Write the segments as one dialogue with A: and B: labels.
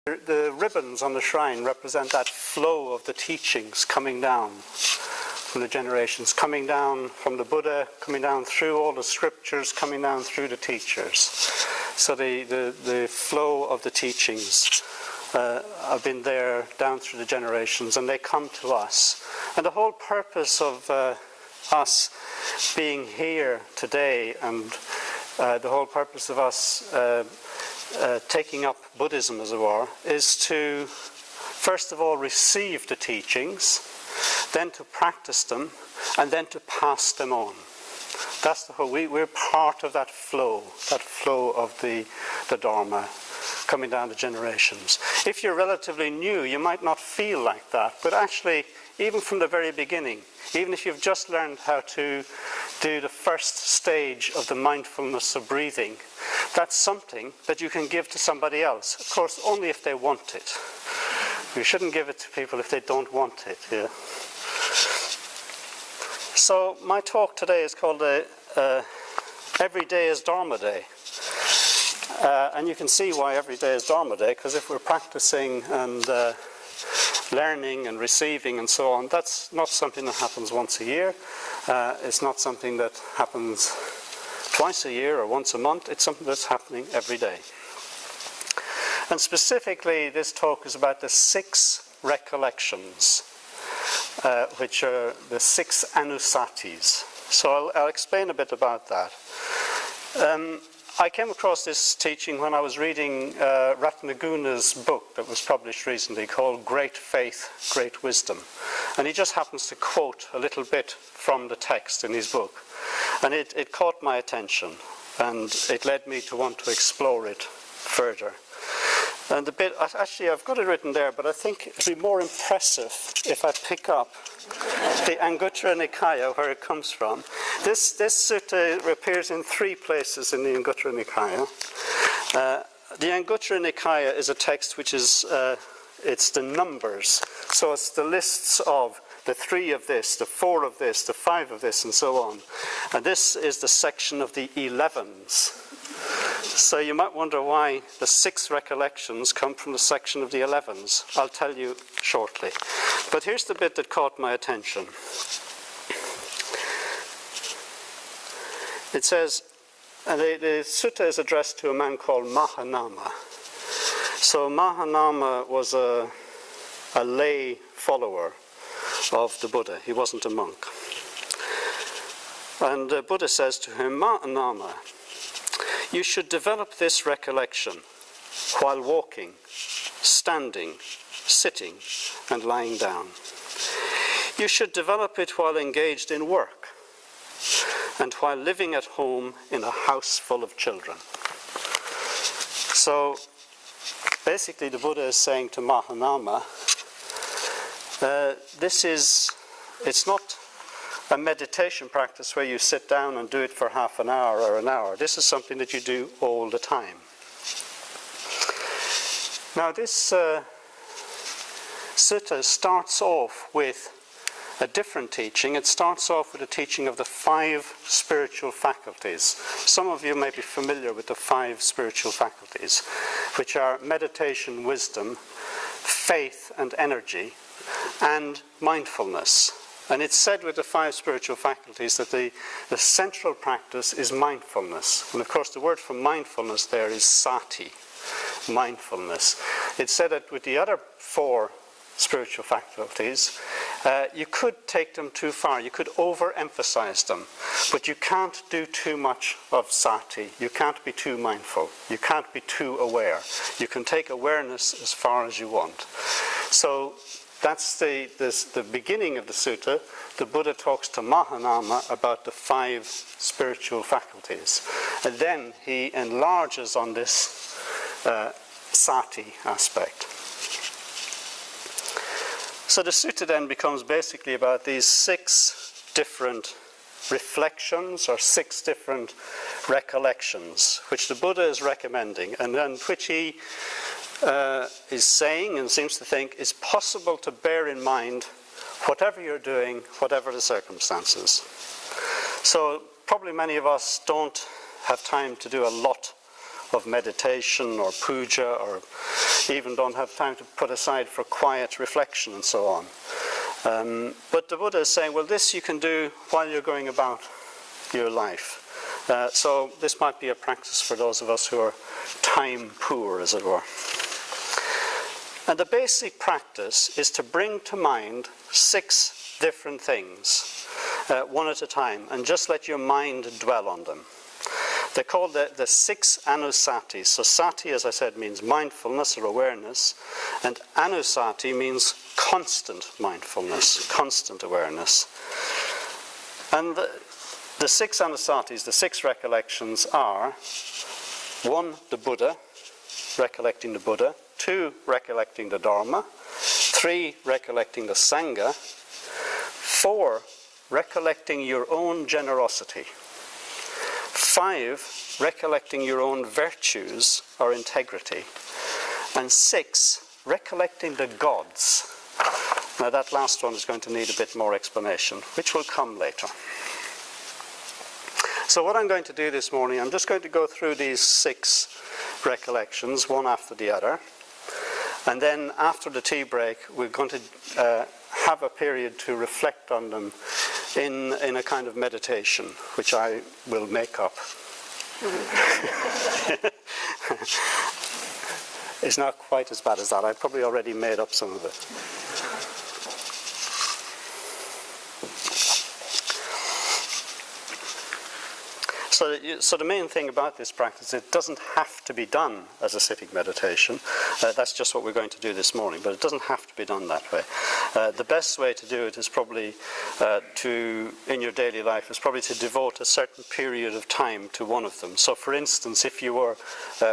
A: The ribbons on the shrine represent that flow of the teachings coming down from the generations, coming down from the Buddha, coming down through all the scriptures, coming down through the teachers. So the flow of the teachings have been there down through the generations, and they come to us. And the whole purpose of us being here today, and the whole purpose of us taking up Buddhism, as it were, is to first of all receive the teachings, then to practice them, and then to pass them on. That's the whole. We're part of that flow of the Dharma coming down the generations. If you're relatively new, you might not feel like that, but actually, even from the very beginning, even if you've just learned how to do the first stage of the mindfulness of breathing, that's something that you can give to somebody else. Of course, only if they want it. You shouldn't give it to people if they don't want it. Yeah. So my talk today is called Every Day is Dharma Day. And you can see why every day is Dharma Day, because if we're practicing and learning and receiving and so on, that's not something that happens once a year. It's not something that happens twice a year or once a month. It's something that's happening every day. And specifically, this talk is about the 6 recollections, which are the 6 Annusatis. So I'll explain a bit about that. I came across this teaching when I was reading Ratnaghosha's book that was published recently called Great Faith, Great Wisdom. And he just happens to quote a little bit from the text in his book. And it caught my attention, and it led me to want to explore it further. And the bit, actually I've got it written there, but I think it'd be more impressive if I pick up the Anguttara Nikaya, where it comes from. This sutta appears in 3 places in the Anguttara Nikaya. The Anguttara Nikaya is a text which is, it's the numbers. So it's the lists of the 3 of this, the 4 of this, the 5 of this, and so on. And this is the section of the 11s. So you might wonder why the 6 recollections come from the section of the 11s. I'll tell you shortly. But here's the bit that caught my attention. It says, and the sutta is addressed to a man called Mahanama. So Mahanama was a lay follower of the Buddha. He wasn't a monk. And the Buddha says to him, Mahanama, you should develop this recollection while walking, standing, sitting, and lying down. You should develop it while engaged in work and while living at home in a house full of children. So basically the Buddha is saying to Mahanama, it's not a meditation practice where you sit down and do it for half an hour or an hour. This is something that you do all the time. Now this sutta starts off with a different teaching. It starts off with a teaching of the 5 spiritual faculties. Some of you may be familiar with the 5 spiritual faculties, which are meditation, wisdom, faith and energy, and mindfulness. And it's said with the 5 spiritual faculties that the central practice is mindfulness. And of course the word for mindfulness there is sati, mindfulness. It's said that with the other 4 spiritual faculties, you could take them too far. You could overemphasize them. But you can't do too much of sati. You can't be too mindful. You can't be too aware. You can take awareness as far as you want. So that's the beginning of the sutta. The Buddha talks to Mahanama about the 5 spiritual faculties. And then he enlarges on this sati aspect. So the sutta then becomes basically about these 6 different reflections or 6 different recollections, which the Buddha is recommending, and then which he is saying and seems to think is possible to bear in mind whatever you're doing, whatever the circumstances. So probably many of us don't have time to do a lot of meditation or puja or even don't have time to put aside for quiet reflection and so on. But the Buddha is saying, well, this you can do while you're going about your life. So this might be a practice for those of us who are time poor, as it were. And the basic practice is to bring to mind 6 different things, one at a time, and just let your mind dwell on them. They're called the 6 Annusatis. So sati, as I said, means mindfulness or awareness, and Annusati means constant mindfulness, constant awareness. And the 6 Annusatis, the 6 recollections are: 1, the Buddha, recollecting the Buddha; 2, recollecting the Dharma; 3, recollecting the Sangha; 4, recollecting your own generosity; 5, recollecting your own virtues or integrity; and 6, recollecting the gods. Now that last one is going to need a bit more explanation, which will come later. So what I'm going to do this morning, I'm just going to go through these 6 recollections, one after the other. And then after the tea break, we're going to have a period to reflect on them in a kind of meditation, which I will make up. It's not quite as bad as that. I probably already made up some of it. So the main thing about this practice, it doesn't have to be done as a sitting meditation. That's just what we're going to do this morning, but it doesn't have to be done that way. The best way to do it is probably in your daily life, is probably to devote a certain period of time to one of them. So for instance, if you were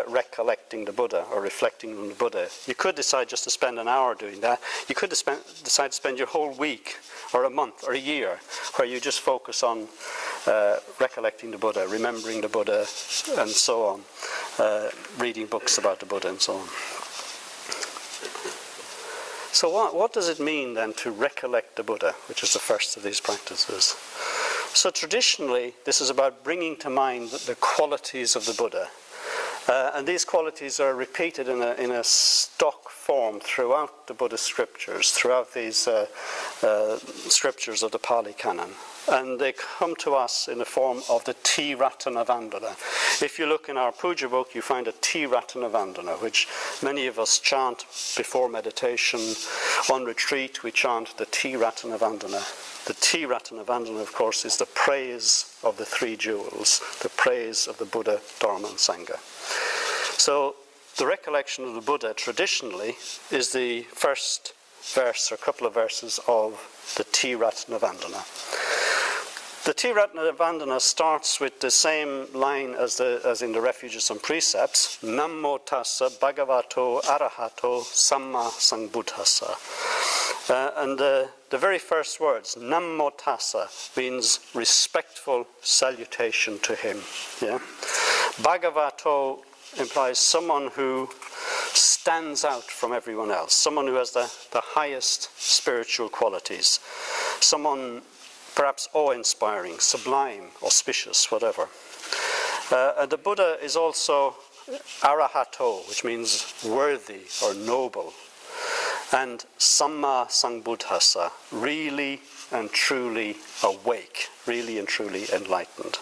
A: recollecting the Buddha or reflecting on the Buddha, you could decide just to spend an hour doing that. You could decide to spend your whole week or a month or a year where you just focus on recollecting the Buddha, remembering the Buddha, and so on, reading books about the Buddha and so on. So what does it mean then to recollect the Buddha, which is the first of these practices? So traditionally, this is about bringing to mind the qualities of the Buddha. And these qualities are repeated in a stock form throughout the Buddhist scriptures, throughout these scriptures of the Pali Canon. And they come to us in the form of the Tiratana Vandana. If you look in our puja book, you find a Tiratana Vandana, which many of us chant before meditation. On retreat, we chant the Tiratana Vandana. The Tiratana Vandana, of course, is the praise of the 3 jewels, the praise of the Buddha, Dharma, and Sangha. So the recollection of the Buddha traditionally is the first verse or couple of verses of the Tiratana Vandana. The Tiratana Vandana starts with the same line as in the Refuges and Precepts: Namo tassa bhagavato arahato samma sambuddhassa. And the very first words, Namo tassa, means respectful salutation to him. Yeah? Bhagavato implies someone who stands out from everyone else, someone who has the highest spiritual qualities, someone perhaps awe-inspiring, sublime, auspicious, whatever. And the Buddha is also arahato, which means worthy or noble, and samma sambuddhassa, really and truly awake, really and truly enlightened.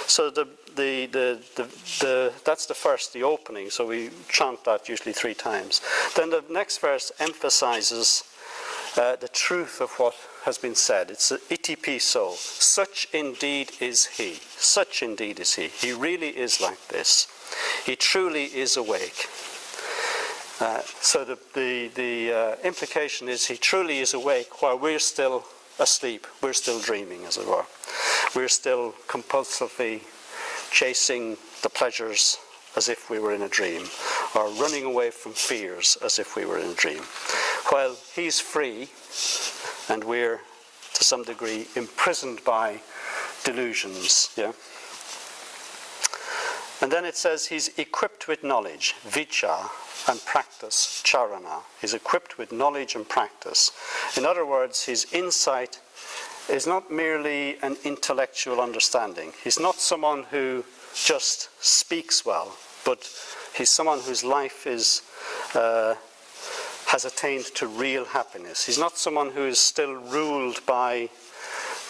A: So that's the first, the opening, so we chant that usually 3 times. Then the next verse emphasizes the truth of what has been said. It's iti piso. Such indeed is he. Such indeed is he. He really is like this. He truly is awake. So the implication is he truly is awake while we're still asleep. We're still dreaming, as it were. We're still compulsively chasing the pleasures as if we were in a dream, or running away from fears as if we were in a dream. While he's free, and we're, to some degree, imprisoned by delusions. Yeah? And then it says he's equipped with knowledge, vicha, and practice, charana. He's equipped with knowledge and practice. In other words, his insight is not merely an intellectual understanding. He's not someone who just speaks well, but he's someone whose life is has attained to real happiness. He's not someone who is still ruled by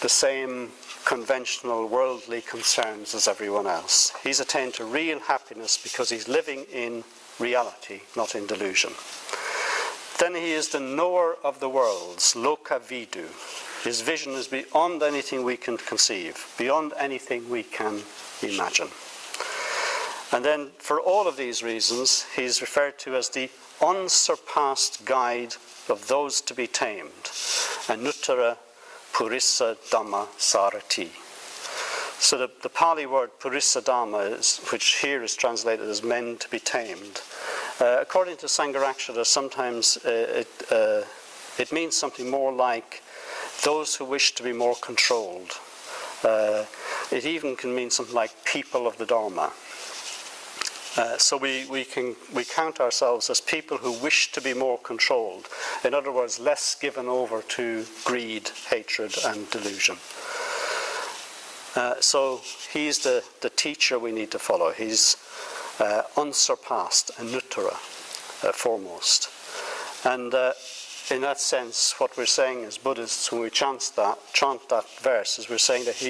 A: the same conventional worldly concerns as everyone else. He's attained to real happiness because he's living in reality, not in delusion. Then he is the knower of the worlds, loka vidu. His vision is beyond anything we can conceive, beyond anything we can imagine. And then for all of these reasons, he's referred to as the unsurpassed guide of those to be tamed. Anuttara Purissa Dhamma Sarati. So the Pali word Purissa Dhamma, which here is translated as men to be tamed, according to Sangharakshara, sometimes it means something more like those who wish to be more controlled. It even can mean something like people of the Dharma. So we count ourselves as people who wish to be more controlled. In other words, less given over to greed, hatred, and delusion. So he's the teacher we need to follow. He's unsurpassed, anuttara, foremost. And in that sense, what we're saying as Buddhists when we chant that verse is we're saying that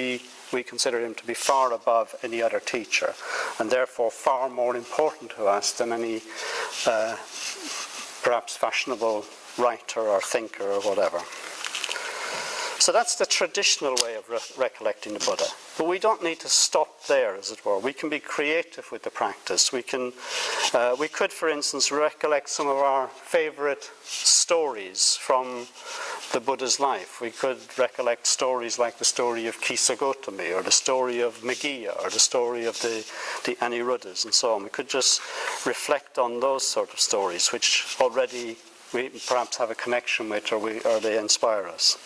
A: we consider him to be far above any other teacher, and therefore far more important to us than any perhaps fashionable writer or thinker or whatever. So that's the traditional way of recollecting the Buddha. But we don't need to stop there, as it were. We can be creative with the practice. We could, for instance, recollect some of our favourite stories from the Buddha's life. We could recollect stories like the story of Kisa Gotami, or the story of Meghiya, or the story of the Aniruddhas, and so on. We could just reflect on those sort of stories, which already we perhaps have a connection with, or they inspire us.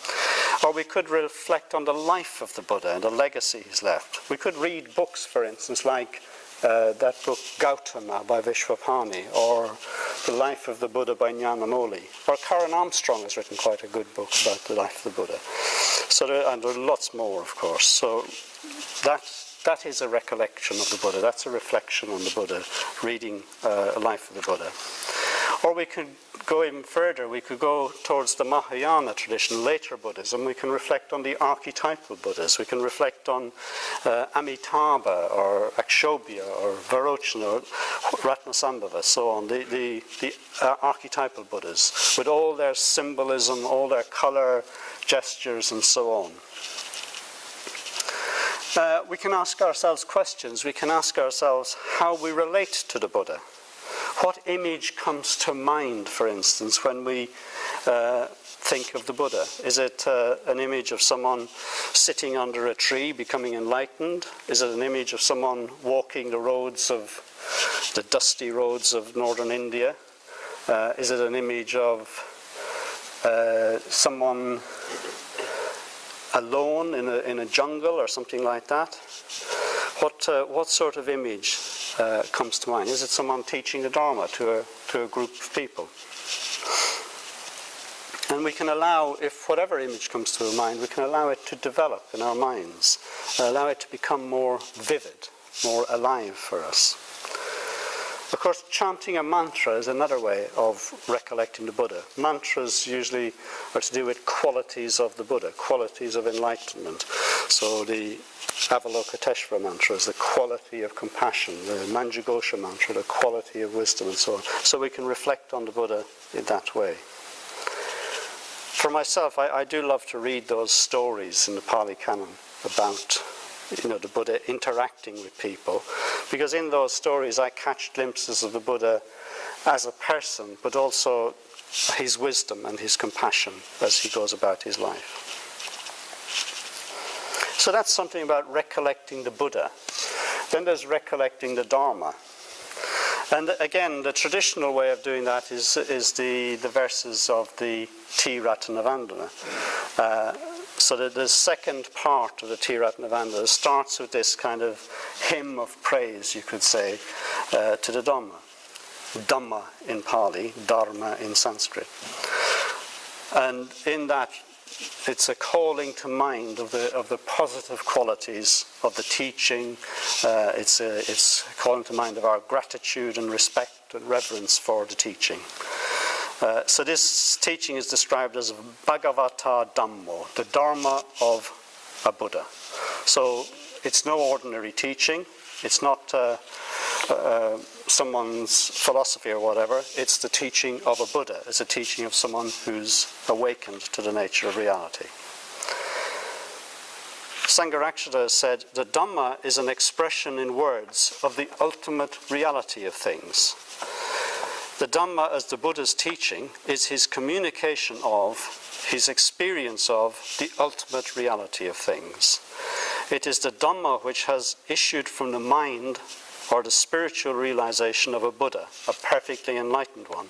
A: Or we could reflect on the life of the Buddha and the legacy he's left. We could read books, for instance, like that book Gautama by Vishwapani, or The Life of the Buddha by Nyanamoli. Or Karen Armstrong has written quite a good book about the life of the Buddha. And there are lots more, of course. So that is a recollection of the Buddha. That's a reflection on the Buddha, reading a life of the Buddha. Or we could go even further. We could go towards the Mahayana tradition, later Buddhism. We can reflect on the archetypal Buddhas. We can reflect on Amitabha, or Akshobhya, or Varochana, or Ratnasambhava, so on. The archetypal Buddhas, with all their symbolism, all their colour, gestures, and so on. We can ask ourselves questions. We can ask ourselves how we relate to the Buddha. What image comes to mind, for instance, when we think of the Buddha? Is it an image of someone sitting under a tree, becoming enlightened? Is it an image of someone walking the dusty roads of northern India? Is it an image of someone alone in a jungle or something like that? What sort of image comes to mind? Is it someone teaching the Dharma to a group of people? And we can allow, if whatever image comes to our mind, we can allow it to develop in our minds, allow it to become more vivid, more alive for us. Of course, chanting a mantra is another way of recollecting the Buddha. Mantras usually are to do with qualities of the Buddha, qualities of enlightenment. So the Avalokiteshvara mantra is the quality of compassion, the Manjughosha mantra, the quality of wisdom, and so on. So we can reflect on the Buddha in that way. For myself, I do love to read those stories in the Pali Canon about the Buddha interacting with people, because in those stories I catch glimpses of the Buddha as a person, but also his wisdom and his compassion as he goes about his life. So that's something about recollecting the Buddha. Then there's recollecting the Dharma. And again, the traditional way of doing that is the verses of the Ratnaghosha. So the second part of the Ratnaghosha starts with this kind of hymn of praise, you could say, to the Dhamma. Dhamma in Pali, Dharma in Sanskrit. And in that, it's a calling to mind of the positive qualities of the teaching. It's calling to mind of our gratitude and respect and reverence for the teaching. So this teaching is described as Bhagavata Dhammo, the Dharma of a Buddha. So it's no ordinary teaching. It's not someone's philosophy or whatever. It's the teaching of a Buddha. It's a teaching of someone who's awakened to the nature of reality. Sangharakshita said, the Dhamma is an expression in words of the ultimate reality of things. The Dhamma, as the Buddha's teaching, is his communication of, his experience of, the ultimate reality of things. It is the Dhamma which has issued from the mind or the spiritual realization of a Buddha, a perfectly enlightened one,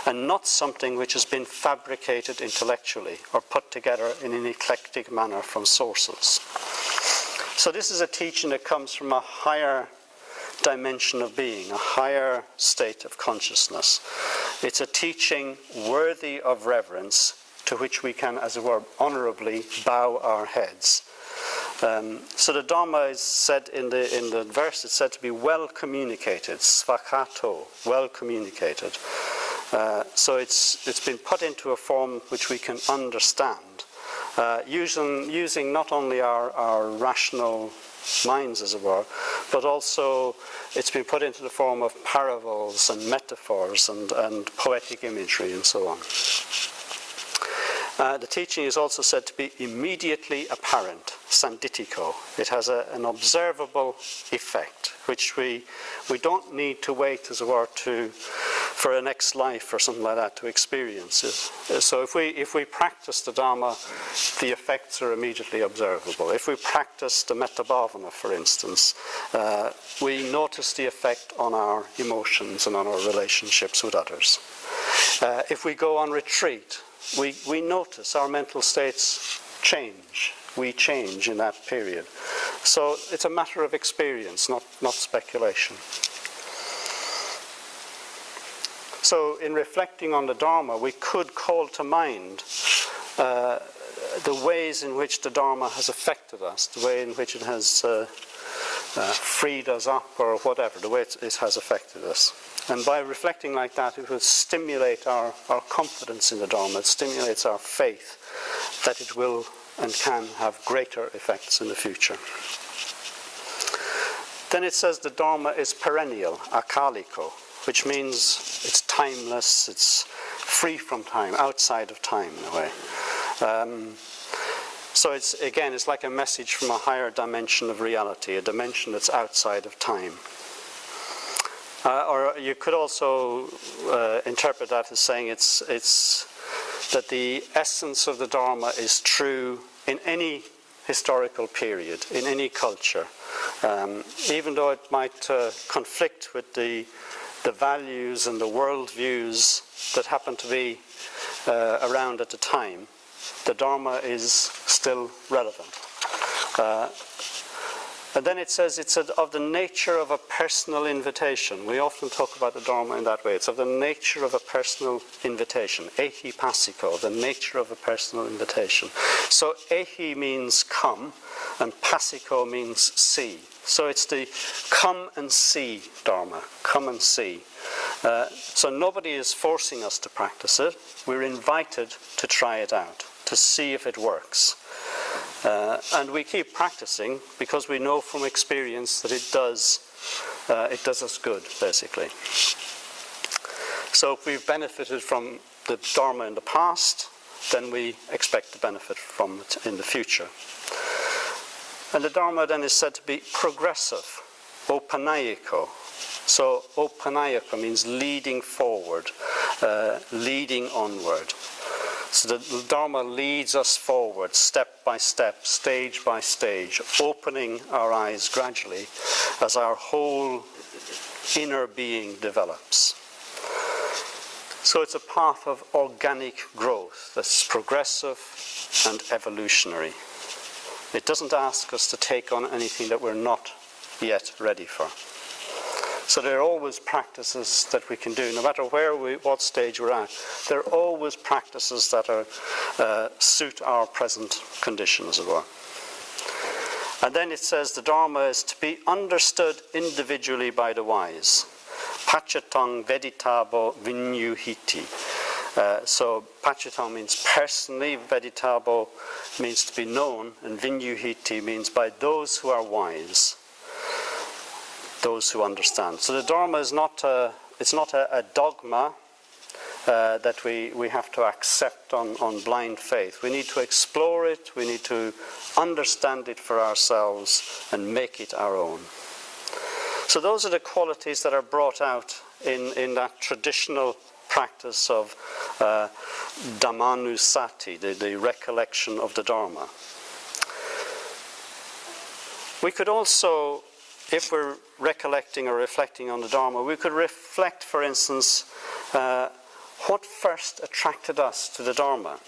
A: and not something which has been fabricated intellectually or put together in an eclectic manner from sources. So this is a teaching that comes from a higher dimension of being, a higher state of consciousness. It's a teaching worthy of reverence to which we can, as it were, honorably bow our heads. So the Dhamma is said in the verse, it's said to be well communicated, svakato, well communicated. So it's been put into a form which we can understand, using not only our rational minds, as it were, but also it's been put into the form of parables and metaphors and poetic imagery and so on. The teaching is also said to be immediately apparent, sanditiko. It has an observable effect, which we don't need to wait, as it were, for a next life or something like that to experience it. So if we practice the Dhamma, the effects are immediately observable. If we practice the Metta-bhavana, for instance, we notice the effect on our emotions and on our relationships with others. If we go on retreat, we notice our mental states change. We change in that period. So it's a matter of experience, not speculation. So in reflecting on the Dharma, we could call to mind the ways in which the Dharma has affected us, the way in which it has freed us up or whatever, the way it has affected us. And by reflecting like that, it will stimulate our confidence in the Dharma. It stimulates our faith that it will and can have greater effects in the future. Then it says the Dharma is perennial, akaliko, which means it's timeless, it's free from time, outside of time in a way. So it's like a message from a higher dimension of reality, a dimension that's outside of time. Or you could also interpret that as saying it's that the essence of the Dharma is true in any historical period, in any culture, even though it might conflict with the values and the worldviews that happen to be around at the time. The Dharma is still relevant. And then it says it's of the nature of a personal invitation. We often talk about the Dharma in that way. It's of the nature of a personal invitation. Ehi passiko, the nature of a personal invitation. So ehi means come, and passiko means see. So it's the come and see Dharma, come and see. So nobody is forcing us to practice it. We're invited to try it out, to see if it works. And we keep practicing because we know from experience that it does us good, basically. So if we've benefited from the Dharma in the past, then we expect to benefit from it in the future. And the Dharma then is said to be progressive, opanayiko. So opanayiko means leading forward, leading onward. So the Dharma leads us forward, step by step, stage by stage, opening our eyes gradually as our whole inner being develops. So it's a path of organic growth that's progressive and evolutionary. It doesn't ask us to take on anything that we're not yet ready for. So there are always practices that we can do, no matter what stage we're at. There are always practices that suit our present condition, as it were. And then it says the Dharma is to be understood individually by the wise. Pachatang veditabo vinyuhiti. So Pachatang means personally, veditabo means to be known, and vinyuhiti means by those who are wise, those who understand. So the Dharma is not a dogma that we have to accept on blind faith. We need to explore it, we need to understand it for ourselves and make it our own. So those are the qualities that are brought out in that traditional practice of Annusatis, the recollection of the Dharma. We could also, if we're recollecting or reflecting on the Dharma, we could reflect, for instance, what first attracted us to the Dharma?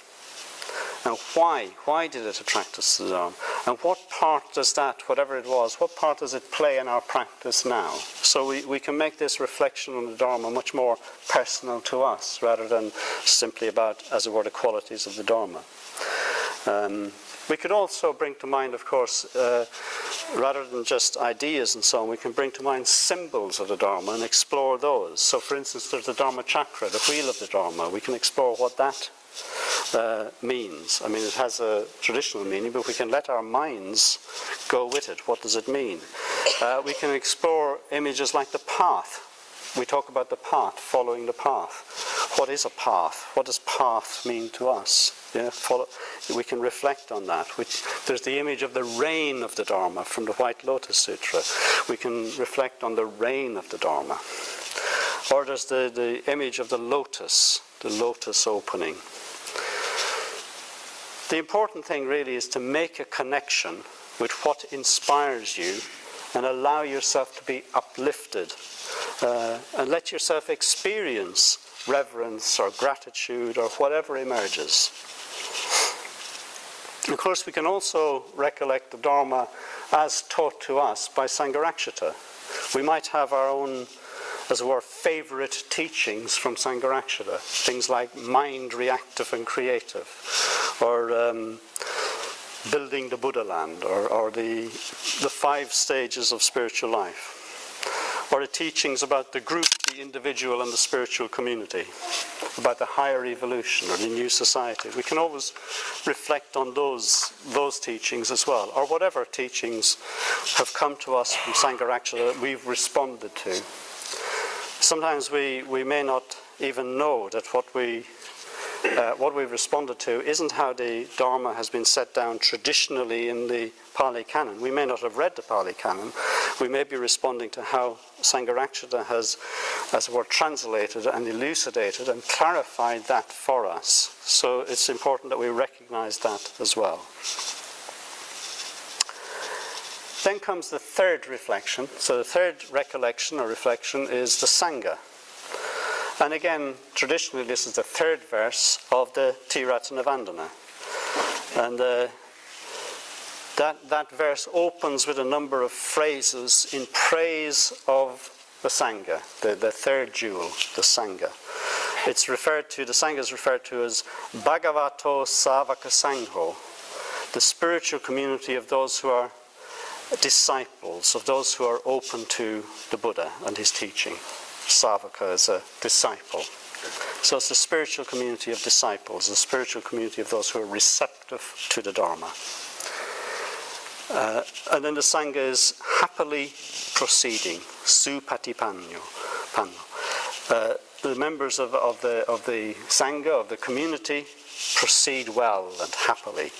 A: And why? Why did it attract us to the Dharma? And what part does that, whatever it was, what part does it play in our practice now? So we can make this reflection on the Dharma much more personal to us, rather than simply about, as it were, the qualities of the Dharma. We could also bring to mind, of course, rather than just ideas and so on, we can bring to mind symbols of the Dharma and explore those. So, for instance, there's the Dharma chakra, the wheel of the Dharma. We can explore what that means. I mean, it has a traditional meaning, but we can let our minds go with it. What does it mean? We can explore images like the path. We talk about the path, following the path. What is a path? What does path mean to us? Yeah, we can reflect on that. There's the image of the rain of the Dharma from the White Lotus Sutra. We can reflect on the rain of the Dharma. Or there's the image of the lotus opening. The important thing really is to make a connection with what inspires you and allow yourself to be uplifted and let yourself experience reverence or gratitude or whatever emerges. Of course, we can also recollect the Dharma as taught to us by Sangharakshita. We might have our own, as it were, favourite teachings from Sangharakshita, things like mind, reactive and creative, or building the Buddha land, or the 5 stages of spiritual life, or the teachings about the group, the individual and the spiritual community, about the higher evolution or the new society. We can always reflect on those teachings as well, or whatever teachings have come to us from Sangharakshita that we've responded to. Sometimes we may not even know that what we've responded to isn't how the Dharma has been set down traditionally in the Pali Canon. We may not have read the Pali Canon. We may be responding to how Sangharakshita has, as it were, translated and elucidated and clarified that for us. So it's important that we recognize that as well. Then comes the third reflection. So the third recollection or reflection is the Sangha. And again, traditionally, this is the 3rd verse of the Tirattanavandana. And that verse opens with a number of phrases in praise of the Sangha, the 3rd jewel, the Sangha. The Sangha is referred to as Bhagavato Savaka Sangho, the spiritual community of those who are disciples, of those who are open to the Buddha and his teaching. Savaka is a disciple. So it's the spiritual community of disciples, the spiritual community of those who are receptive to the Dharma. And then the Sangha is happily proceeding, supatipanno. The members of the Sangha, of the community, proceed well and happily.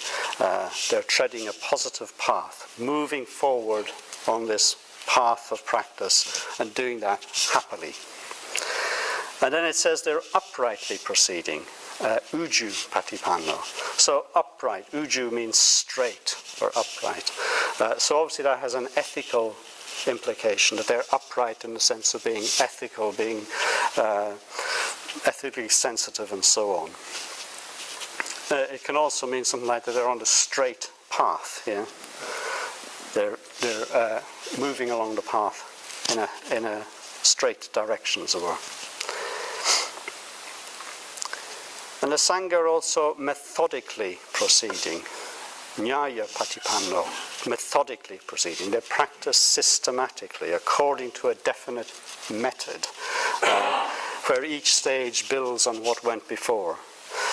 A: They're treading a positive path, moving forward on this path of practice and doing that happily. And then it says they're uprightly proceeding, uju patipanno. So upright, uju means straight or upright. So obviously that has an ethical implication, that they're upright in the sense of being ethical, being ethically sensitive and so on. It can also mean something like that they're on the straight path, yeah? They're moving along the path in a straight direction, as it were. And the Sangha are also methodically proceeding. Nyaya patipanno, methodically proceeding. They practice systematically according to a definite method, where each stage builds on what went before.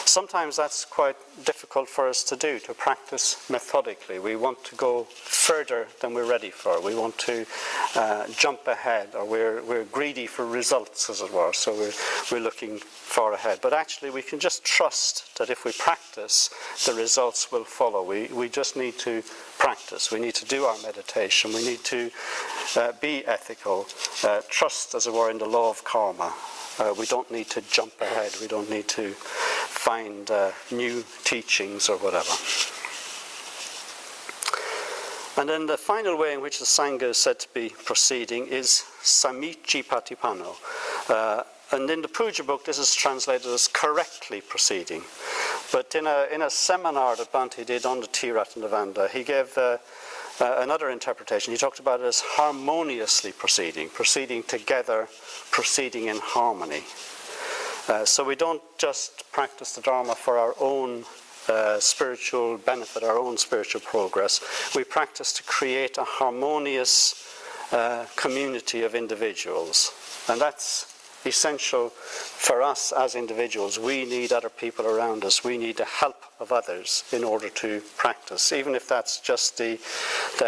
A: Sometimes that's quite difficult for us to do, to practice methodically. We want to go further than we're ready for. We want to jump ahead, or we're greedy for results, as it were, so we're looking far ahead. But actually we can just trust that if we practice, the results will follow. We just need to practice. We need to do our meditation. We need to be ethical, trust, as it were, in the law of karma. We don't need to jump ahead. We don't need to find new teachings or whatever. And then the final way in which the Sangha is said to be proceeding is samichi patipano. And in the Puja book, this is translated as correctly proceeding. But in a seminar that Bhante did on the Ratnaghosha, he gave another interpretation. He talked about it as harmoniously proceeding, proceeding together, proceeding in harmony. So we don't just practice the Dharma for our own spiritual benefit, our own spiritual progress. We practice to create a harmonious community of individuals. And that's essential for us as individuals. We need other people around us. We need the help of others in order to practice, even if that's just the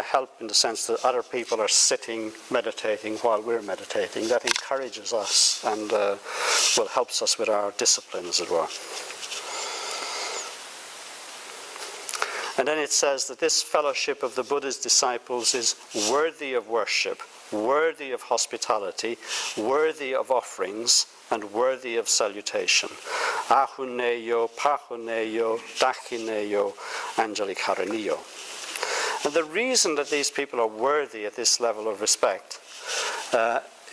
A: help in the sense that other people are sitting meditating while we're meditating. That encourages us and helps us with our discipline, as it were. And then it says that this fellowship of the Buddha's disciples is worthy of worship, worthy of hospitality, worthy of offerings, and worthy of salutation. Ahuneyo, pahuneyo, dachineyo, angelicharaniyo. And the reason that these people are worthy at this level of respect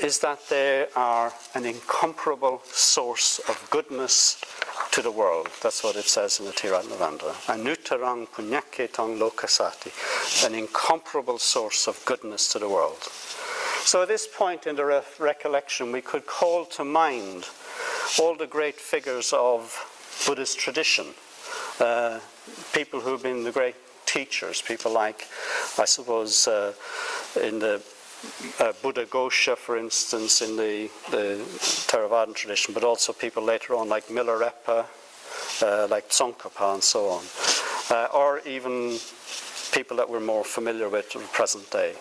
A: is that they are an incomparable source of goodness to the world. That's what it says in the Ratnaghosha. Anuttarang punyaketang lokasati, an incomparable source of goodness to the world. So at this point in the recollection, we could call to mind all the great figures of Buddhist tradition, people who have been the great teachers, people like, I suppose, in the Buddha-Ghosha, for instance, in the Theravadan tradition, but also people later on like Milarepa, like Tsongkhapa and so on, or even people that we're more familiar with in the present day.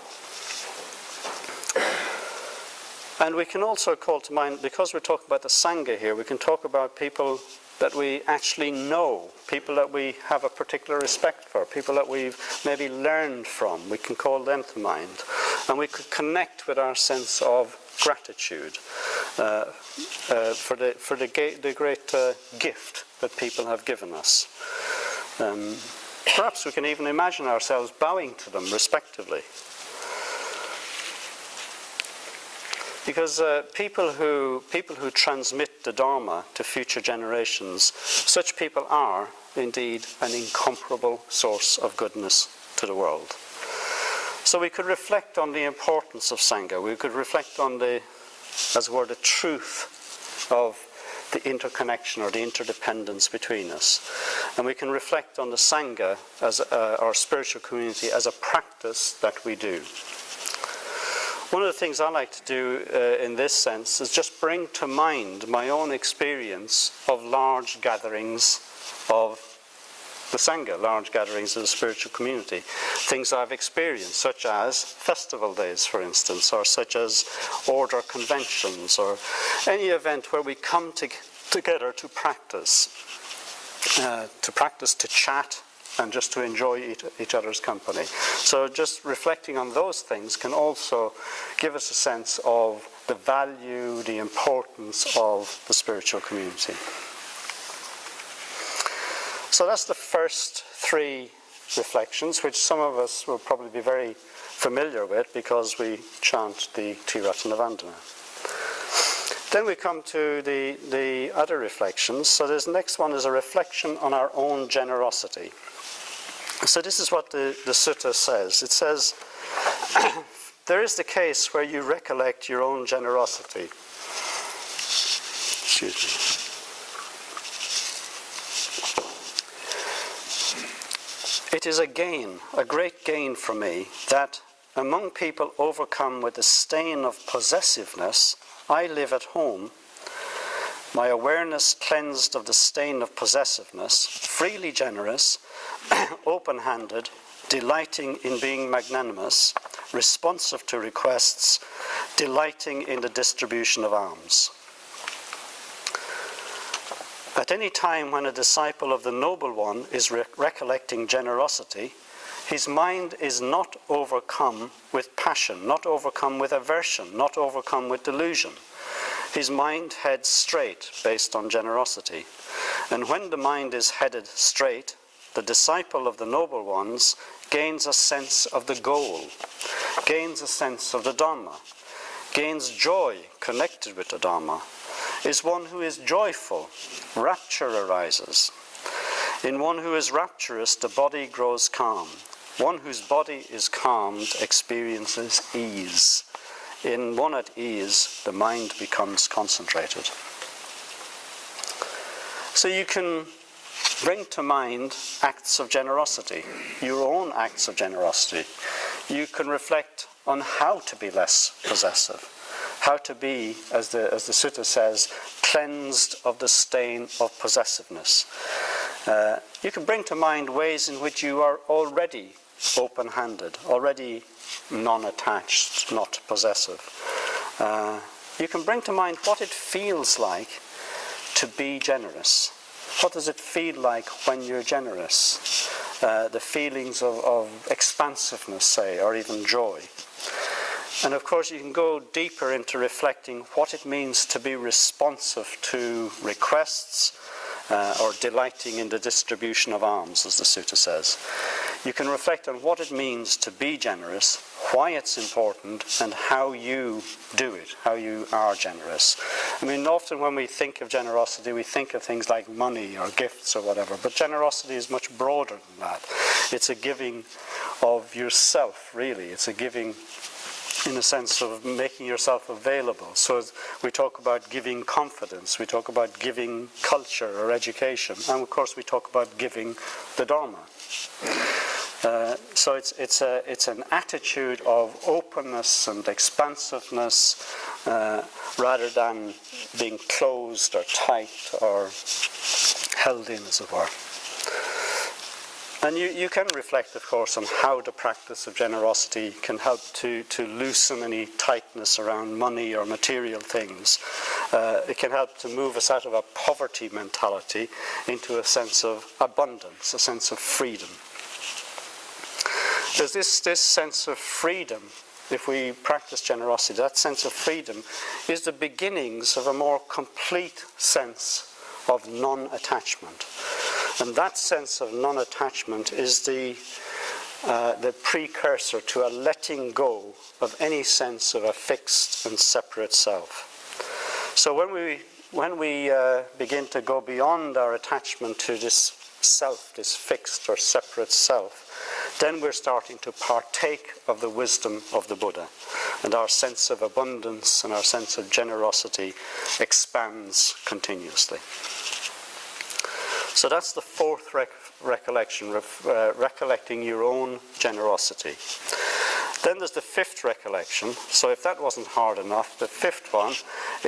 A: And we can also call to mind, because we're talking about the Sangha here, we can talk about people that we actually know, people that we have a particular respect for, people that we've maybe learned from. We can call them to mind. And we could connect with our sense of gratitude for the great gift that people have given us. Perhaps we can even imagine ourselves bowing to them respectively. Because people who transmit the Dharma to future generations, such people are indeed an incomparable source of goodness to the world. So we could reflect on the importance of Sangha. We could reflect on the truth of the interconnection or the interdependence between us. And we can reflect on the Sangha as our spiritual community as a practice that we do. One of the things I like to do in this sense is just bring to mind my own experience of large gatherings of the Sangha, large gatherings of the spiritual community. Things I've experienced, such as festival days, for instance, or such as order conventions, or any event where we come together to practice, to chat, and just to enjoy each other's company. So just reflecting on those things can also give us a sense of the value, the importance of the spiritual community. So that's the first three reflections, which some of us will probably be very familiar with because we chant the Ratnaghosha. Then we come to the other reflections. So this next one is a reflection on our own generosity. So this is what the sutta says. It says, there is the case where you recollect your own generosity. Excuse me. It is a gain, a great gain for me, that among people overcome with the stain of possessiveness, I live at home, my awareness cleansed of the stain of possessiveness, freely generous, open-handed, delighting in being magnanimous, responsive to requests, delighting in the distribution of alms. At any time when a disciple of the Noble One is recollecting generosity, his mind is not overcome with passion, not overcome with aversion, not overcome with delusion. His mind heads straight based on generosity. And when the mind is headed straight, the disciple of the Noble Ones gains a sense of the goal, gains a sense of the Dhamma, gains joy connected with the Dhamma, is one who is joyful, rapture arises. In one who is rapturous, the body grows calm. One whose body is calmed experiences ease. In one at ease, the mind becomes concentrated. So you can bring to mind acts of generosity, your own acts of generosity. You can reflect on how to be less possessive, how to be, as the sutta says, cleansed of the stain of possessiveness. You can bring to mind ways in which you are already open-handed, already non-attached, not possessive. You can bring to mind what it feels like to be generous. What does it feel like when you're generous? The feelings of expansiveness, say, or even joy. And of course you can go deeper into reflecting what it means to be responsive to requests, or delighting in the distribution of alms, as the sutta says. You can reflect on what it means to be generous, why it's important, and how you do it, how you are generous. I mean, often when we think of generosity, we think of things like money or gifts or whatever, but generosity is much broader than that. It's a giving of yourself, really. It's a giving in the sense of making yourself available. So we talk about giving confidence, we talk about giving culture or education, and of course we talk about giving the Dharma. So it's an attitude of openness and expansiveness rather than being closed or tight or held in, as it were. And you can reflect, of course, on how the practice of generosity can help to loosen any tightness around money or material things. It can help to move us out of a poverty mentality into a sense of abundance, a sense of freedom. There's this sense of freedom, if we practice generosity, that sense of freedom is the beginnings of a more complete sense of non-attachment. And that sense of non-attachment is the precursor to a letting go of any sense of a fixed and separate self. So when we begin to go beyond our attachment to this self, this fixed or separate self, then we're starting to partake of the wisdom of the Buddha. And our sense of abundance and our sense of generosity expands continuously. So that's the fourth recollection, recollecting your own generosity. Then there's the fifth recollection. So if that wasn't hard enough, the fifth one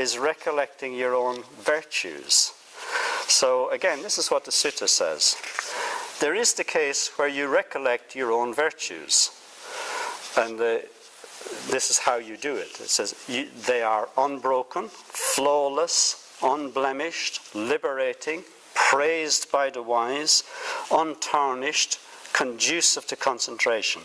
A: is recollecting your own virtues. So again, this is what the sutta says. There is the case where you recollect your own virtues. And this is how you do it. It says they are unbroken, flawless, unblemished, liberating, praised by the wise, untarnished, conducive to concentration.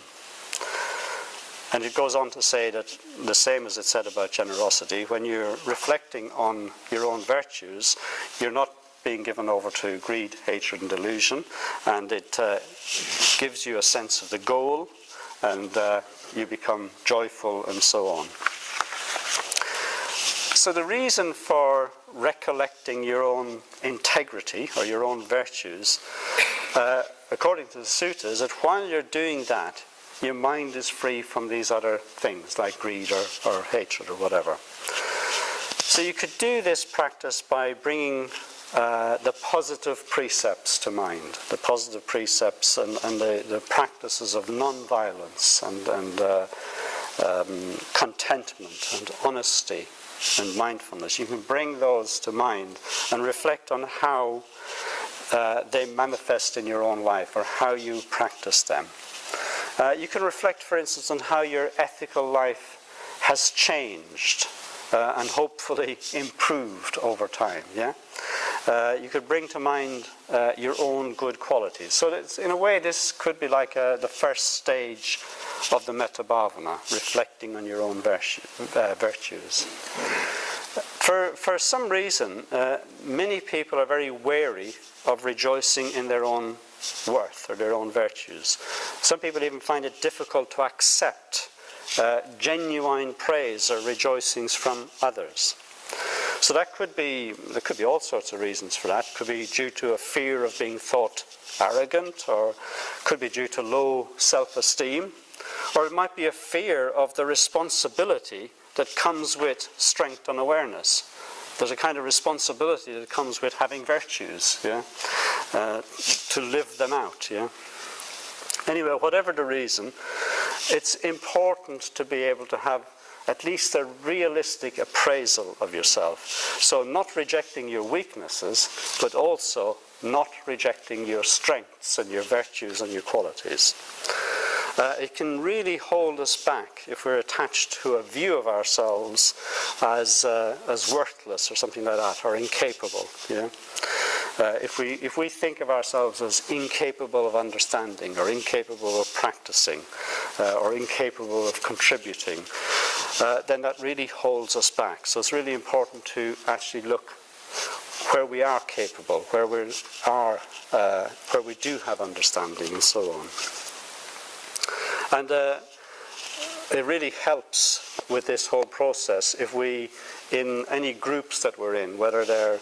A: And it goes on to say that the same as it said about generosity, when you're reflecting on your own virtues, you're not being given over to greed, hatred and delusion, and it gives you a sense of the goal, and you become joyful and so on. So the reason for recollecting your own integrity or your own virtues, according to the sutta, is that while you're doing that, your mind is free from these other things like greed or hatred or whatever. So you could do this practice by bringing the positive precepts to mind, the positive precepts and the practices of non-violence and contentment and honesty and mindfulness. You can bring those to mind and reflect on how they manifest in your own life or how you practice them. You can reflect, for instance, on how your ethical life has changed and hopefully improved over time. Yeah, you could bring to mind your own good qualities. So that in a way, this could be like the first stage of the metabhavana, reflecting on your own virtues. For some reason, many people are very wary of rejoicing in their own worth or their own virtues. Some people even find it difficult to accept genuine praise or rejoicings from others. So there could be all sorts of reasons for that. It could be due to a fear of being thought arrogant, or could be due to low self-esteem, or it might be a fear of the responsibility that comes with strength and awareness. There's a kind of responsibility that comes with having virtues, yeah, to live them out, yeah. Anyway, whatever the reason, it's important to be able to have at least a realistic appraisal of yourself. So not rejecting your weaknesses, but also not rejecting your strengths and your virtues and your qualities. It can really hold us back if we're attached to a view of ourselves as worthless or something like that, or incapable. Yeah? If we think of ourselves as incapable of understanding, or incapable of practicing, or incapable of contributing, then that really holds us back. So it's really important to actually look where we are capable, where we do have understanding, and so on. And it really helps with this whole process if we, in any groups that we're in, whether they're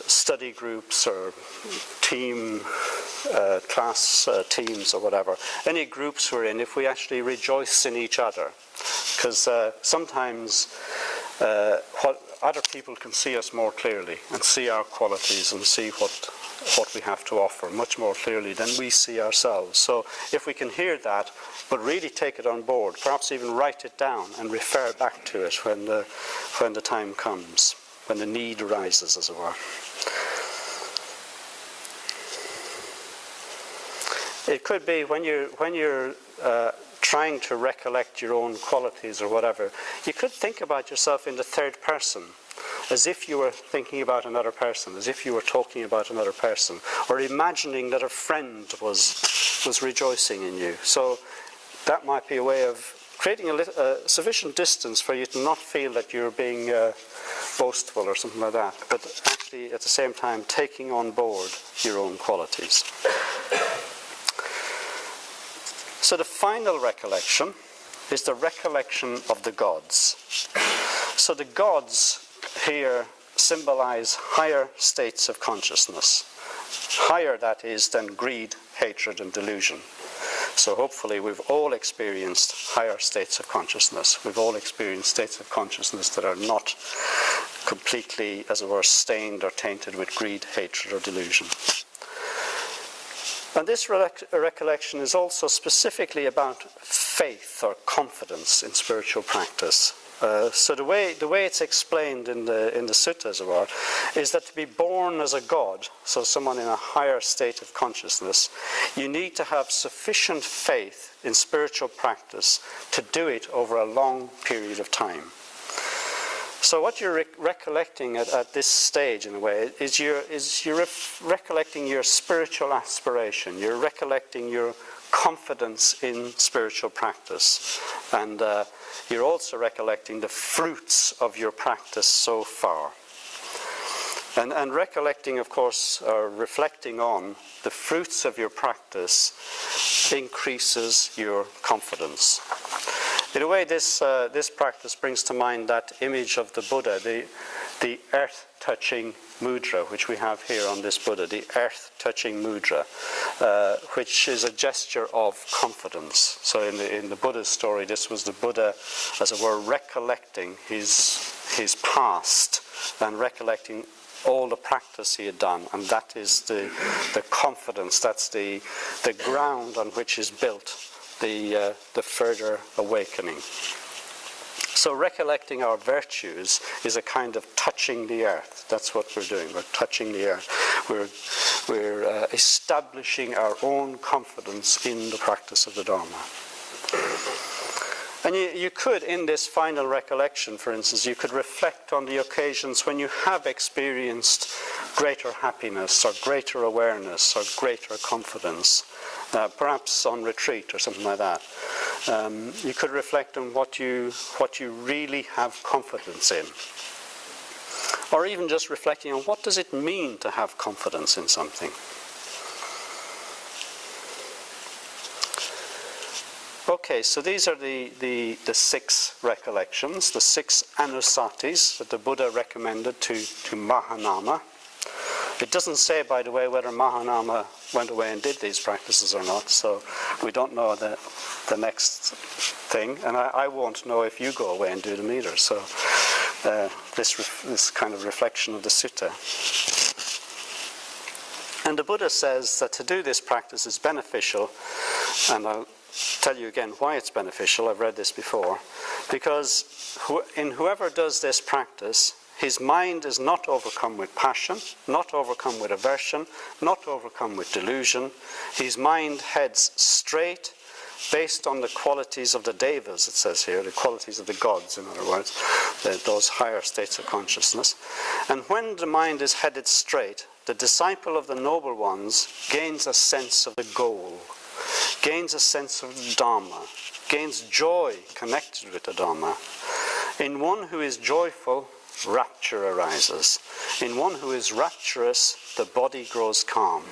A: study groups or team, class teams or whatever, any groups we're in, if we actually rejoice in each other. Because sometimes other people can see us more clearly and see our qualities and see what we have to offer much more clearly than we see ourselves. So if we can hear that, but really take it on board, perhaps even write it down and refer back to it when the time comes, when the need arises, as it were. It could be when you're trying to recollect your own qualities or whatever, you could think about yourself in the third person, as if you were thinking about another person, as if you were talking about another person, or imagining that a friend was rejoicing in you. So that might be a way of creating a sufficient distance for you to not feel that you're being boastful or something like that, but actually at the same time taking on board your own qualities. So the final recollection is the recollection of the gods. So the gods here symbolize higher states of consciousness. Higher, that is, than greed, hatred, and delusion. So hopefully we've all experienced higher states of consciousness. We've all experienced states of consciousness that are not completely, as it were, stained or tainted with greed, hatred, or delusion. And this recollection is also specifically about faith or confidence in spiritual practice. So the way it's explained in the sutta, as it were, is that to be born as a god, so someone in a higher state of consciousness, you need to have sufficient faith in spiritual practice to do it over a long period of time. So what you're recollecting at this stage, in a way, is you're recollecting your spiritual aspiration. You're recollecting your confidence in spiritual practice, and you're also recollecting the fruits of your practice so far. And recollecting, of course, or reflecting on the fruits of your practice increases your confidence. In a way, this practice brings to mind that image of the Buddha, the earth-touching mudra, which we have here on this Buddha, the earth-touching mudra, which is a gesture of confidence. So in the Buddha's story, this was the Buddha, as it were, recollecting his past and recollecting all the practice he had done, and that is the confidence, that's the ground on which is built the further awakening. So recollecting our virtues is a kind of touching the earth. That's what we're doing. We're touching the earth. We're establishing our own confidence in the practice of the Dharma. And you could, in this final recollection, for instance, you could reflect on the occasions when you have experienced greater happiness or greater awareness or greater confidence, perhaps on retreat or something like that. You could reflect on what you really have confidence in. Or even just reflecting on what does it mean to have confidence in something. Okay, so these are the 6 recollections, the 6 Annusatis that the Buddha recommended to Mahanama. It doesn't say, by the way, whether Mahanama went away and did these practices or not, so we don't know the next thing, and I won't know if you go away and do them either, so this kind of reflection of the sutta. And the Buddha says that to do this practice is beneficial, and I'll tell you again why it's beneficial. I've read this before. Because in whoever does this practice, his mind is not overcome with passion, not overcome with aversion, not overcome with delusion. His mind heads straight based on the qualities of the devas, it says here, the qualities of the gods, in other words, those higher states of consciousness. And when the mind is headed straight, the disciple of the noble ones gains a sense of the goal, gains a sense of the Dhamma, gains joy connected with the Dhamma. In one who is joyful, rapture arises. In one who is rapturous, the body grows calm.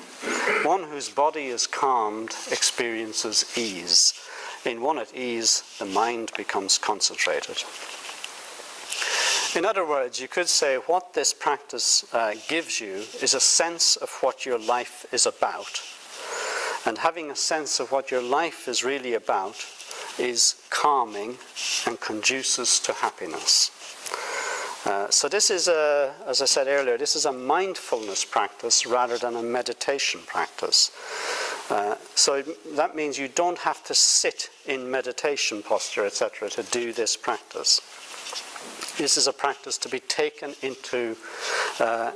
A: One whose body is calmed experiences ease. In one at ease, the mind becomes concentrated. In other words, you could say what this practice gives you is a sense of what your life is about. And having a sense of what your life is really about is calming and conduces to happiness. So this is, as I said earlier, this is a mindfulness practice rather than a meditation practice. So that means you don't have to sit in meditation posture, etc., to do this practice. This is a practice to be taken into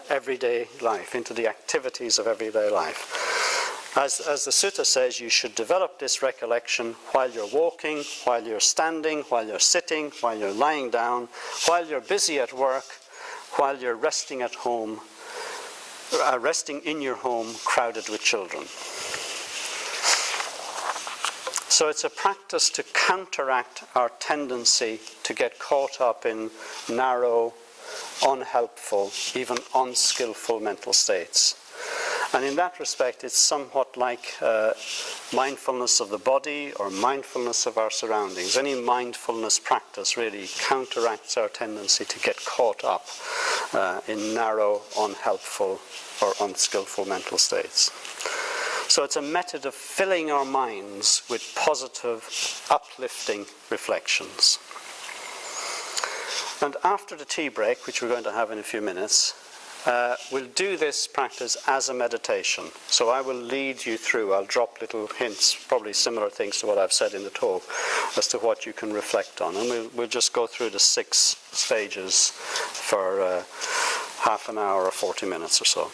A: everyday life, into the activities of everyday life. As the sutta says, you should develop this recollection while you're walking, while you're standing, while you're sitting, while you're lying down, while you're busy at work, while you're resting at home, resting in your home crowded with children. So it's a practice to counteract our tendency to get caught up in narrow, unhelpful, even unskillful mental states. And in that respect, it's somewhat like mindfulness of the body or mindfulness of our surroundings. Any mindfulness practice really counteracts our tendency to get caught up in narrow, unhelpful, or unskillful mental states. So it's a method of filling our minds with positive, uplifting reflections. And after the tea break, which we're going to have in a few minutes, we'll do this practice as a meditation. So I will lead you through, I'll drop little hints, probably similar things to what I've said in the talk, as to what you can reflect on. And we'll just go through the 6 stages for half an hour or 40 minutes or so.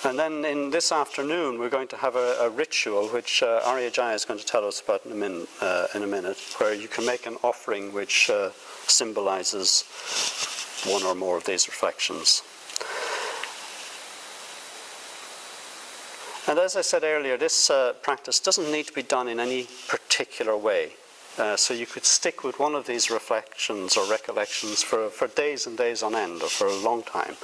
A: And then in this afternoon, we're going to have a ritual, which Arya Jaya is going to tell us about in a minute, where you can make an offering which symbolizes one or more of these reflections. And as I said earlier, this practice doesn't need to be done in any particular way. So you could stick with one of these reflections or recollections for days and days on end, or for a long time.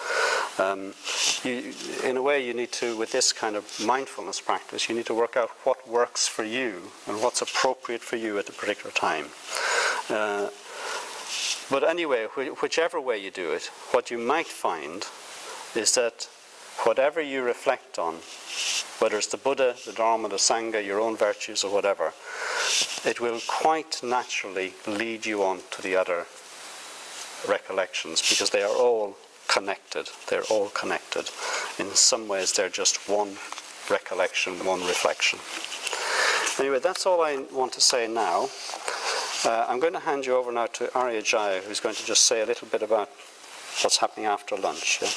A: In a way, you need to, with this kind of mindfulness practice, you need to work out what works for you and what's appropriate for you at a particular time. But anyway, whichever way you do it, what you might find is that whatever you reflect on, whether it's the Buddha, the Dharma, the Sangha, your own virtues or whatever, it will quite naturally lead you on to the other recollections, because they are all connected. They're all connected. In some ways, they're just one recollection, one reflection. Anyway, that's all I want to say now. I'm going to hand you over now to Arya Jaya, who's going to just say a little bit about what's happening after lunch. Yeah?